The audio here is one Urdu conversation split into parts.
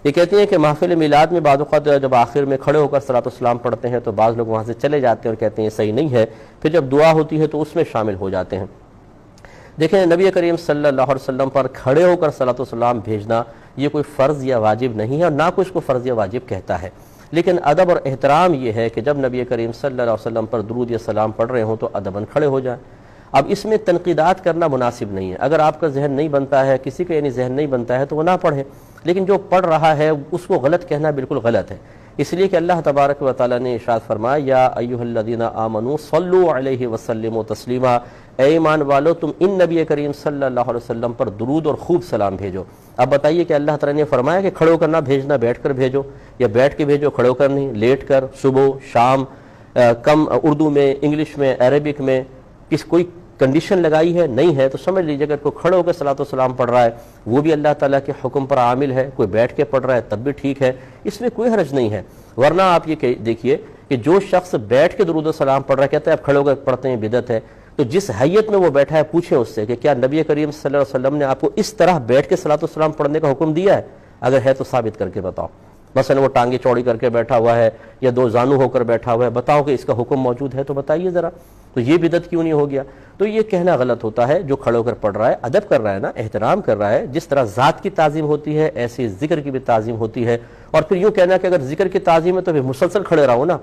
یہ کہتی ہیں کہ محفل میلاد میں بعض اوقات جب آخر میں کھڑے ہو کر صلاۃ والسلام پڑھتے ہیں تو بعض لوگ وہاں سے چلے جاتے ہیں اور کہتے ہیں یہ صحیح نہیں ہے، پھر جب دعا ہوتی ہے تو اس میں شامل ہو جاتے ہیں۔ دیکھیں نبی کریم صلی اللہ علیہ وسلم پر کھڑے ہو کر صلاۃ والسلام بھیجنا یہ کوئی فرض یا واجب نہیں ہے، اور نہ کوئی اس کو فرض یا واجب کہتا ہے، لیکن ادب اور احترام یہ ہے کہ جب نبی کریم صلی اللہ علیہ وسلم پر درود یا سلام پڑھ رہے ہوں تو ادباً کھڑے ہو جائیں۔ اب اس میں تنقیدات کرنا مناسب نہیں ہے، اگر آپ کا ذہن نہیں بنتا ہے، کسی کا یعنی ذہن نہیں بنتا ہے تو وہ نہ پڑھے، لیکن جو پڑھ رہا ہے اس کو غلط کہنا بالکل غلط ہے، اس لیے کہ اللہ تبارک و تعالیٰ نے ارشاد فرمایا یا ایھا الذین آمنوا صلوا علیہ وسلموا تسلیما، اے ایمان والو تم ان نبی کریم صلی اللہ علیہ وسلم پر درود اور خوب سلام بھیجو۔ اب بتائیے کہ اللہ تعالیٰ نے فرمایا کہ کھڑے ہو کر نہ بھیجنا، بیٹھ کر بھیجو، یا بیٹھ کے بھیجو کھڑے ہو کر نہیں، لیٹ کر، صبح شام، کم اردو میں، انگلش میں، عربک میں، کوئی کنڈیشن لگائی ہے نہیں ہے تو سمجھ لیجیے اگر کوئی کھڑے ہو کے صلاۃ والسلام پڑھ رہا ہے وہ بھی اللہ تعالیٰ کے حکم پر عامل ہے، کوئی بیٹھ کے پڑھ رہا ہے تب بھی ٹھیک ہے، اس میں کوئی حرج نہیں ہے۔ ورنہ آپ یہ دیکھیے کہ جو شخص بیٹھ کے درود و سلام پڑھ رہا ہے کہتا ہے آپ کھڑے ہو کر پڑھتے ہیں بدعت ہے، تو جس حیت میں وہ بیٹھا ہے پوچھیں اس سے کہ کیا نبی کریم صلی اللہ علیہ وسلم نے آپ کو اس طرح بیٹھ کے صلاۃ والسلام پڑھنے کا حکم دیا ہے؟ اگر ہے تو ثابت کر کے بتاؤ۔ مثلا وہ ٹانگیں چوڑی کر کے بیٹھا ہوا ہے یا دو زانو ہو کر بیٹھا ہوا ہے، بتاؤ کہ اس کا حکم موجود ہے تو بتائیے ذرا، تو یہ بدعت کیوں نہیں ہو گیا؟ تو یہ کہنا غلط ہوتا ہے، جو کھڑے ہو کر پڑھ رہا ہے ادب کر رہا ہے نا، احترام کر رہا ہے، جس طرح ذات کی تعظیم ہوتی ہے ایسے ذکر کی بھی تعظیم ہوتی ہے، اور پھر یوں کہنا کہ اگر ذکر کی تعظیم ہے تو پھر مسلسل کھڑے رہو نا،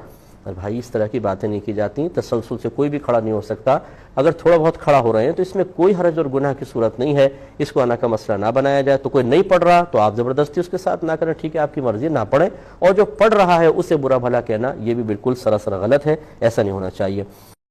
اور بھائی اس طرح کی باتیں نہیں کی جاتی، تسلسل سے کوئی بھی کھڑا نہیں ہو سکتا، اگر تھوڑا بہت کھڑا ہو رہے ہیں تو اس میں کوئی حرج اور گناہ کی صورت نہیں ہے، اس کو انا کا مسئلہ نہ بنایا جائے۔ تو کوئی نہیں پڑھ رہا تو آپ زبردستی اس کے ساتھ نہ کریں، ٹھیک ہے آپ کی مرضی، نہ پڑھیں، اور جو پڑھ رہا ہے اسے برا بھلا کہنا یہ بھی بالکل سراسر غلط ہے، ایسا نہیں ہونا چاہیے۔